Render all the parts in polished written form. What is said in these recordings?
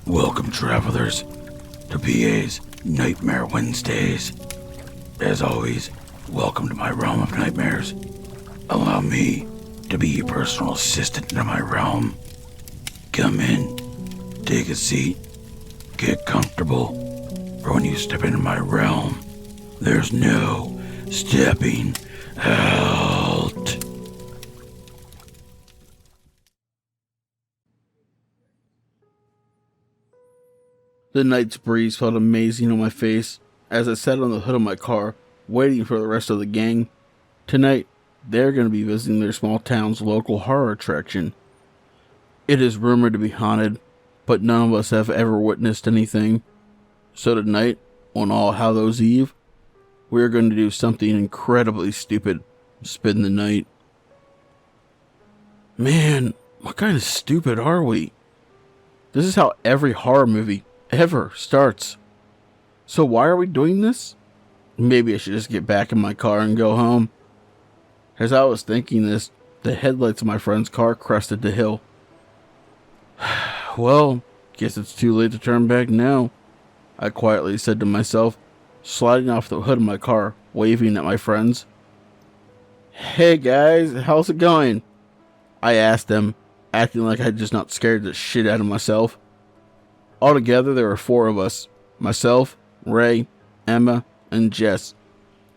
Welcome, travelers, to PA's Nightmare Wednesdays. As always, welcome to my realm of nightmares. Allow me to be your personal assistant in my realm. Come in, take a seat, get comfortable, for when you step into my realm, there's no stepping out. The night's breeze felt amazing on my face as I sat on the hood of my car, waiting for the rest of the gang. Tonight, they're going to be visiting their small town's local horror attraction. It is rumored to be haunted, but none of us have ever witnessed anything. So tonight, on All Hallows Eve, we're going to do something incredibly stupid. Spend the night. Man, what kind of stupid are we? This is how every horror movie ever starts. So why are we doing this? Maybe I should just get back in my car and go home. As I was thinking this, the headlights of my friend's car crested the hill. Well, guess it's too late to turn back now, I quietly said to myself, sliding off the hood of my car, waving at my friends. Hey guys, how's it going? I asked them, acting like I'd just not scared the shit out of myself. Altogether, there were 4 of us. Myself, Ray, Emma, and Jess.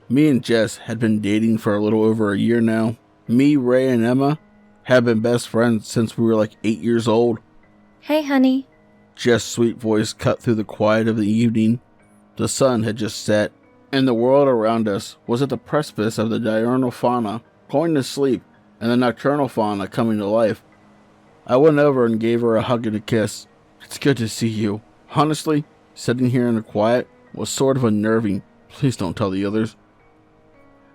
Me and Jess had been dating for a little over a year now. Me, Ray, and Emma had been best friends since we were like 8 years old. Hey, honey. Jess' sweet voice cut through the quiet of the evening. The sun had just set, and the world around us was at the precipice of the diurnal fauna going to sleep and the nocturnal fauna coming to life. I went over and gave her a hug and a kiss. It's good to see you. Honestly, sitting here in the quiet was sort of unnerving. Please don't tell the others.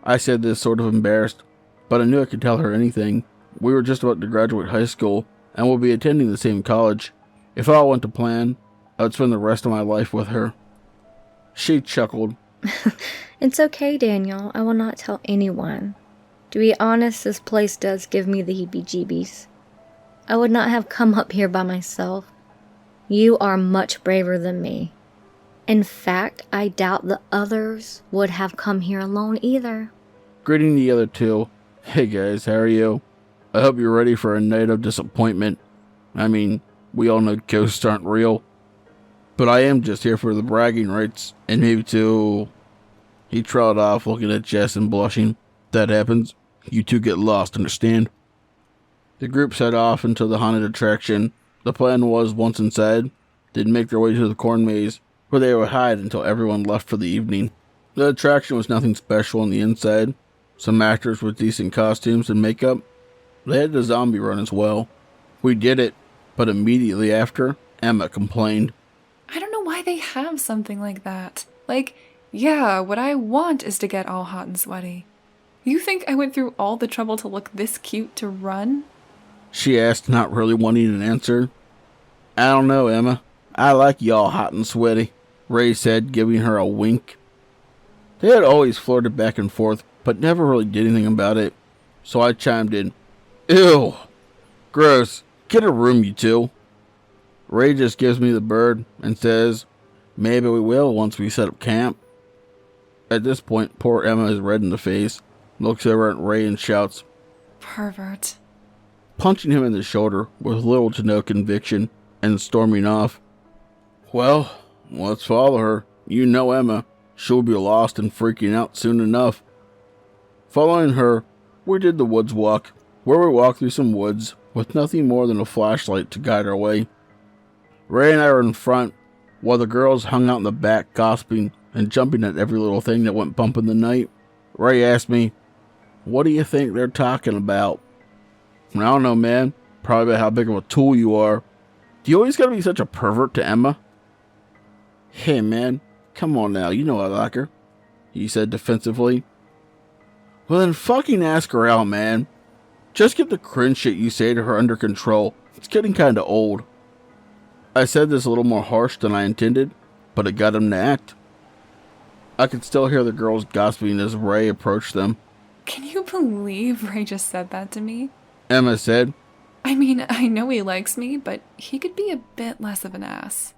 I said this sort of embarrassed, but I knew I could tell her anything. We were just about to graduate high school and will be attending the same college. If all went to plan, I would spend the rest of my life with her. She chuckled. It's okay, Daniel. I will not tell anyone. To be honest, this place does give me the heebie-jeebies. I would not have come up here by myself. You are much braver than me. In fact, I doubt the others would have come here alone either. Greeting the other 2. Hey guys, how are you? I hope you're ready for a night of disappointment. I mean, we all know ghosts aren't real. But I am just here for the bragging rights, and maybe to... He trotted off, looking at Jess and blushing. That happens. You 2 get lost, understand? The group set off into the haunted attraction. The plan was, once inside, they'd make their way to the corn maze, where they would hide until everyone left for the evening. The attraction was nothing special on the inside. Some actors with decent costumes and makeup. They had the zombie run as well. We did it, but immediately after, Emma complained. I don't know why they have something like that. Like, yeah, what I want is to get all hot and sweaty. You think I went through all the trouble to look this cute to run? She asked, not really wanting an answer. I don't know, Emma. I like y'all hot and sweaty, Ray said, giving her a wink. They had always flirted back and forth, but never really did anything about it. So I chimed in. Ew! Gross. Get a room, you 2. Ray just gives me the bird and says, maybe we will once we set up camp. At this point, poor Emma is red in the face, looks over at Ray and shouts, Pervert. Punching him in the shoulder with little to no conviction and storming off. Well, let's follow her. You know Emma. She'll be lost and freaking out soon enough. Following her, we did the woods walk, where we walked through some woods with nothing more than a flashlight to guide our way. Ray and I were in front, while the girls hung out in the back gossiping and jumping at every little thing that went bump in the night. Ray asked me, what do you think they're talking about? I don't know, man. Probably about how big of a tool you are. Do you always gotta be such a pervert to Emma? Hey, man. Come on now. You know I like her, he said defensively. Well, then fucking ask her out, man. Just get the cringe shit you say to her under control. It's getting kinda old. I said this a little more harsh than I intended, but it got him to act. I could still hear the girls gossiping as Ray approached them. Can you believe Ray just said that to me? Emma said. I mean, I know he likes me, but he could be a bit less of an ass.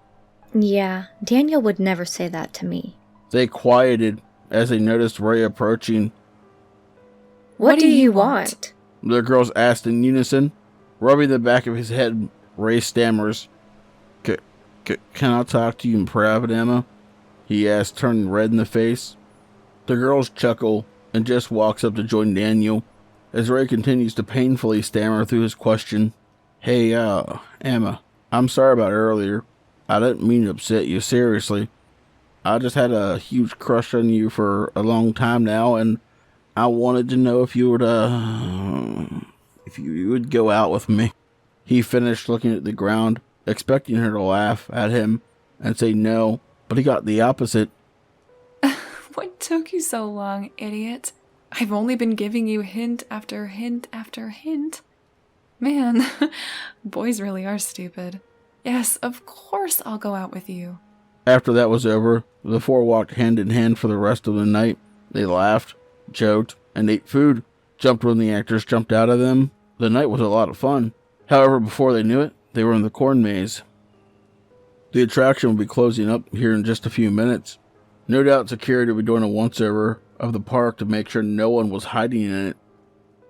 Yeah, Daniel would never say that to me. They quieted as they noticed Ray approaching. What do you want? The girls asked in unison. Rubbing the back of his head, Ray stammers. Can I talk to you in private, Emma? He asked, turning red in the face. The girls chuckle, and Jess walks up to join Daniel, as Ray continues to painfully stammer through his question. Hey, Emma, I'm sorry about earlier. I didn't mean to upset you, seriously. I just had a huge crush on you for a long time now, and I wanted to know if you would, if you would go out with me. He finished looking at the ground, expecting her to laugh at him and say no, but he got the opposite. What took you so long, idiot? I've only been giving you hint after hint after hint. Man, boys really are stupid. Yes, of course I'll go out with you. After that was over, the four walked hand in hand for the rest of the night. They laughed, joked, and ate food, jumped when the actors jumped out of them. The night was a lot of fun. However, before they knew it, they were in the corn maze. The attraction will be closing up here in just a few minutes. No doubt security will be doing a once-over of the park to make sure no one was hiding in it.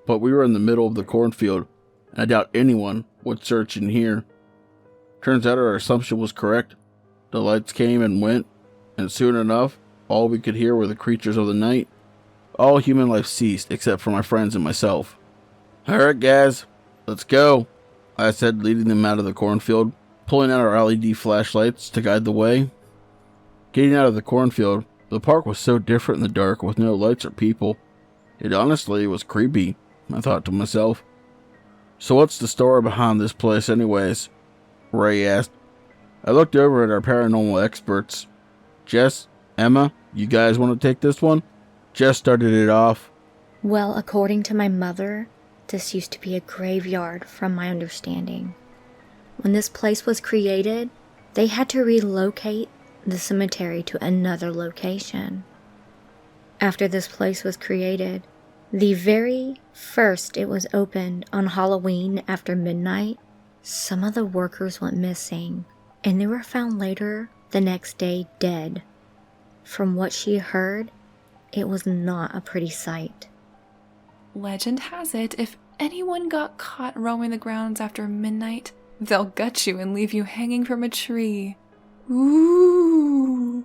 But we were in the middle of the cornfield, and I doubt anyone would search in here. Turns out our assumption was correct. The lights came and went, and soon enough, all we could hear were the creatures of the night. All human life ceased except for my friends and myself. Alright guys, let's go, I said, leading them out of the cornfield, pulling out our LED flashlights to guide the way. Getting out of the cornfield, the park was so different in the dark with no lights or people. It honestly was creepy, I thought to myself. So what's the story behind this place anyways? Ray asked. I looked over at our paranormal experts. Jess, Emma, you guys want to take this one? Jess started it off. Well, according to my mother, this used to be a graveyard from my understanding. When this place was created, they had to relocate the cemetery to another location. After this place was created, the very first it was opened on Halloween after midnight, some of the workers went missing, and they were found later the next day dead. From what she heard, it was not a pretty sight. Legend has it, if anyone got caught roaming the grounds after midnight, they'll gut you and leave you hanging from a tree. Ooh.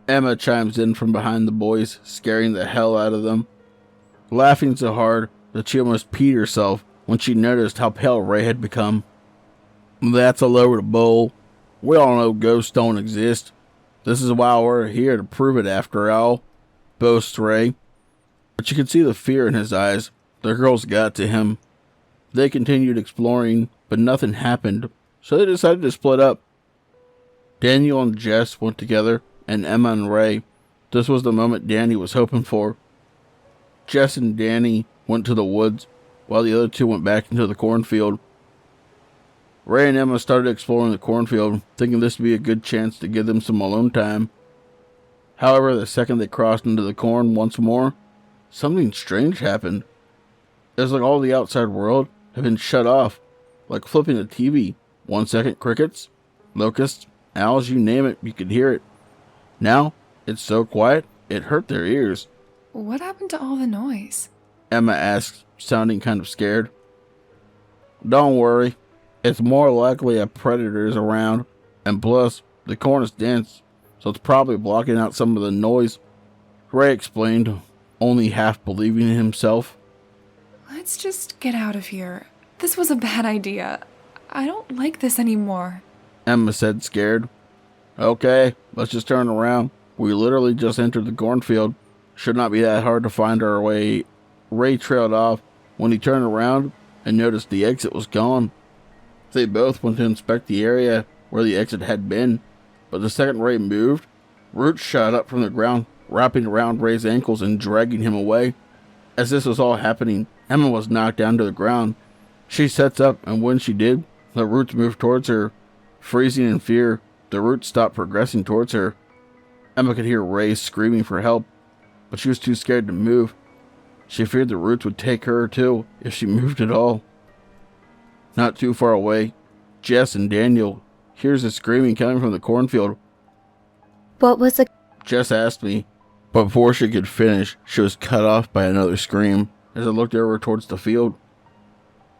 Emma chimes in from behind the boys, scaring the hell out of them. Laughing so hard that she almost peed herself when she noticed how pale Ray had become. That's a load of bull. We all know ghosts don't exist. This is why we're here to prove it after all, boasts Ray. But you could see the fear in his eyes. The girls got to him. They continued exploring, but nothing happened, so they decided to split up. Daniel and Jess went together, and Emma and Ray. This was the moment Danny was hoping for. Jess and Danny went to the woods, while the other two went back into the cornfield. Ray and Emma started exploring the cornfield, thinking this would be a good chance to give them some alone time. However, the second they crossed into the corn once more, something strange happened. It was like all the outside world had been shut off, like flipping a TV. 1 second crickets, locusts, owls, you name it, you could hear it. Now, it's so quiet, it hurt their ears. What happened to all the noise? Emma asked, sounding kind of scared. Don't worry. It's more likely a predator's around, and plus, the corn is dense, so it's probably blocking out some of the noise, Ray explained, only half believing in himself. Let's just get out of here. This was a bad idea. I don't like this anymore, Emma said, scared. Okay, let's just turn around. We literally just entered the cornfield. Should not be that hard to find our way. Ray trailed off when he turned around and noticed the exit was gone. They both went to inspect the area where the exit had been, but the second Ray moved, roots shot up from the ground, wrapping around Ray's ankles and dragging him away. As this was all happening, Emma was knocked down to the ground. She sets up, and when she did, the roots moved towards her. Freezing in fear, The roots stopped progressing towards her. Emma could hear Ray screaming for help, but she was too scared to move. She feared the roots would take her too if she moved at all. Not too far away, Jess and Daniel hears the screaming coming from the cornfield. What was the... Jess asked me, but before she could finish, she was cut off by another scream as I looked over towards the field.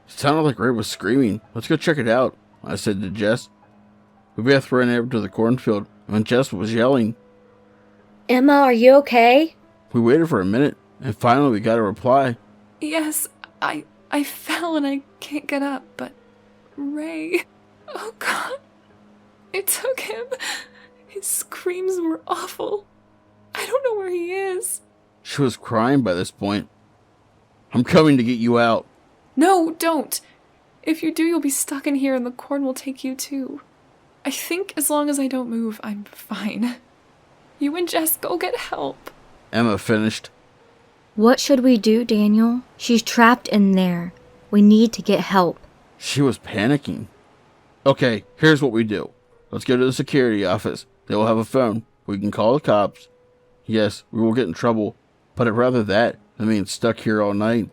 It sounded like Ray was screaming. Let's go check it out, I said to Jess. We both ran over to the cornfield when Jess was yelling. Emma, are you okay? We waited for a minute, and finally we got a reply. Yes, I fell and I can't get up, but Ray... Oh God. It took him. His screams were awful. I don't know where he is. She was crying by this point. I'm coming to get you out. No, don't. If you do, you'll be stuck in here and the corn will take you too. I think as long as I don't move, I'm fine. You and Jess go get help. Emma finished. What should we do, Daniel? She's trapped in there. We need to get help. She was panicking. Okay, here's what we do. Let's go to the security office. They will have a phone. We can call the cops. Yes, we will get in trouble, but I'd rather that than being stuck here all night.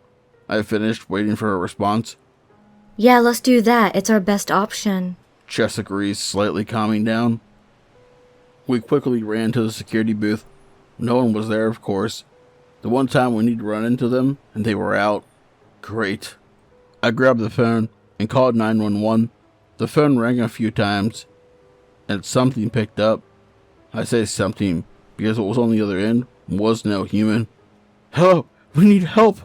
I finished, waiting for her response. Yeah, let's do that. It's our best option. Jess agrees, slightly calming down. We quickly ran to the security booth. No one was there, of course. The one time we need to run into them, and they were out. Great. I grabbed the phone and called 911. The phone rang a few times, and something picked up. I say something because what was on the other end was no human. Hello, we need help,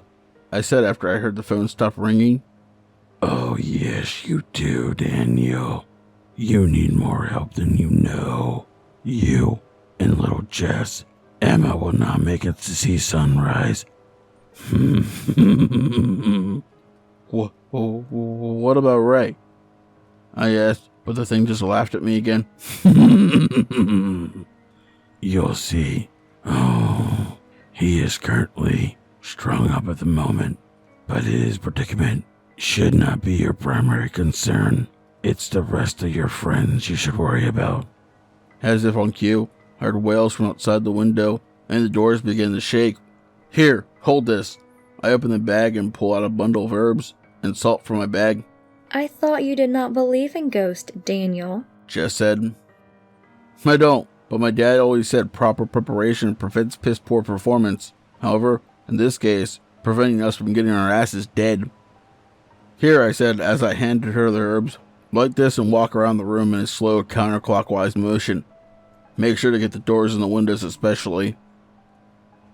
I said after I heard the phone stop ringing. Oh, yes, you do, Daniel. You need more help than you know. You and little Jess. Emma will not make it to see sunrise. What about Ray? I asked, but the thing just laughed at me again. You'll see. Oh, he is currently strung up at the moment, but his predicament should not be your primary concern. It's the rest of your friends you should worry about. As if on cue, I heard wails from outside the window, and the doors began to shake. Here, hold this. I open the bag and pull out a bundle of herbs and salt from my bag. I thought you did not believe in ghosts, Daniel. Jess said. I don't, but my dad always said proper preparation prevents piss-poor performance. However, in this case, preventing us from getting our asses dead. Here, I said as I handed her the herbs. Like this and walk around the room in a slow counterclockwise motion. Make sure to get the doors and the windows especially.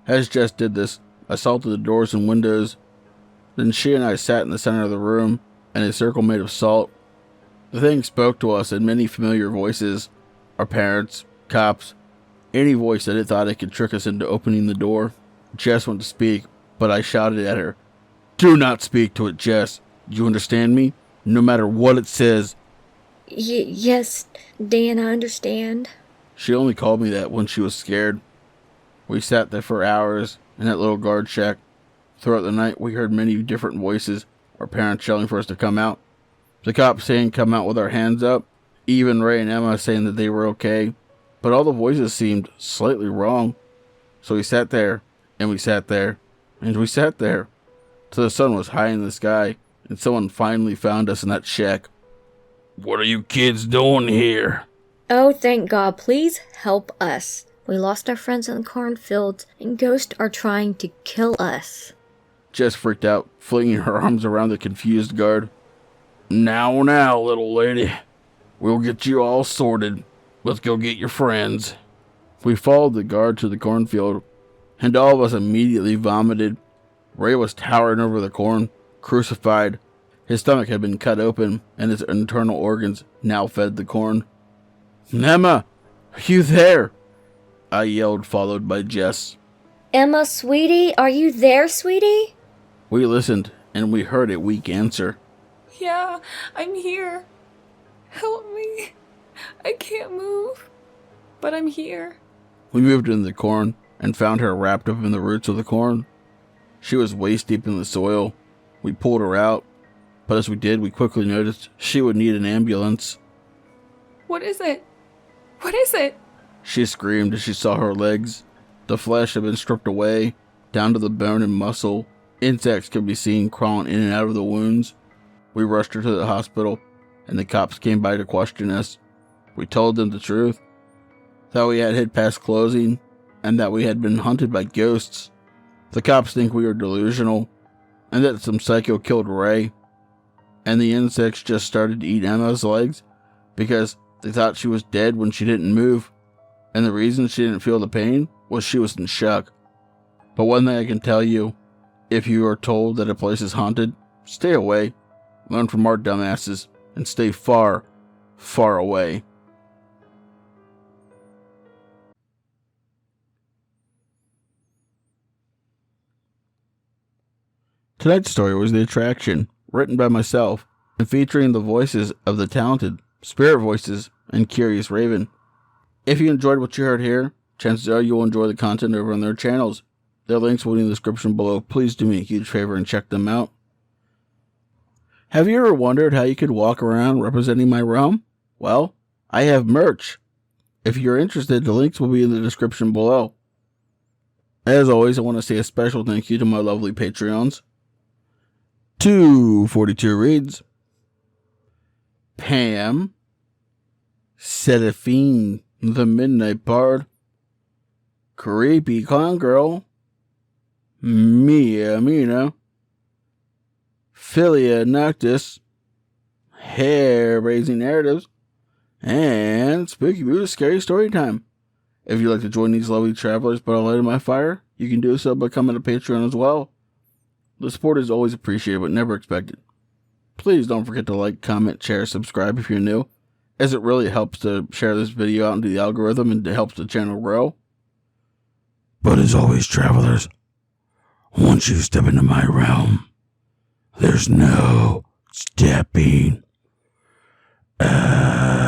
As Jess did this, I salted the doors and windows. Then she and I sat in the center of the room in a circle made of salt. The thing spoke to us in many familiar voices. Our parents, cops, any voice that it thought it could trick us into opening the door. Jess went to speak, but I shouted at her. Do not speak to it, Jess. Do you understand me? No matter what it says. Yes, Dan, I understand. She only called me that when she was scared. We sat there for hours in that little guard shack. Throughout the night, we heard many different voices. Our parents yelling for us to come out. The cops saying come out with our hands up. Even Ray and Emma saying that they were okay. But all the voices seemed slightly wrong. So we sat there, and we sat there, and we sat there. Till the sun was high in the sky, and someone finally found us in that shack. What are you kids doing here? Oh, thank God. Please help us. We lost our friends in the cornfields, and ghosts are trying to kill us. Jess freaked out, flinging her arms around the confused guard. Now, little lady. We'll get you all sorted. Let's go get your friends. We followed the guard to the cornfield, and all of us immediately vomited. Ray was towering over the corn, crucified. His stomach had been cut open, and his internal organs now fed the corn. Emma, are you there? I yelled, followed by Jess. Emma, sweetie, are you there, sweetie? We listened, and we heard a weak answer. Yeah, I'm here. Help me. I can't move, but I'm here. We moved into the corn and found her wrapped up in the roots of the corn. She was waist deep in the soil. We pulled her out, but as we did, we quickly noticed she would need an ambulance. What is it? What is it? She screamed as she saw her legs. The flesh had been stripped away, down to the bone and muscle. Insects could be seen crawling in and out of the wounds. We rushed her to the hospital, and the cops came by to question us. We told them the truth, that we had hit past closing, and that we had been hunted by ghosts. The cops think we are delusional, and that some psycho killed Ray, and the insects just started to eat Emma's legs because they thought she was dead when she didn't move, and the reason she didn't feel the pain was she was in shock. But one thing I can tell you, if you are told that a place is haunted, stay away, learn from our dumbasses, and stay far, far away. Tonight's story was The Attraction, written by myself, and featuring the voices of the talented Spirit Voices and Curious Raven. If you enjoyed what you heard here, chances are you will enjoy the content over on their channels. Their links will be in the description below. Please do me a huge favor and check them out. Have you ever wondered how you could walk around representing my realm? Well, I have merch. If you're interested, the links will be in the description below. As always, I want to say a special thank you to my lovely Patreons. 242 Reads, Pam, Seraphine, the Midnight Bard, Creepy Con Girl, Mia Mina, Philia Noctis, Hair Raising Narratives, and Spooky Boo's Scary Story Time. If you'd like to join these lovely travelers but a light in my fire, you can do so by becoming a Patreon as well. The support is always appreciated but never expected. Please don't forget to like, comment, share, subscribe if you're new, as it really helps to share this video out into the algorithm and it helps the channel grow. But as always, travelers, once you step into my realm, there's no stepping out.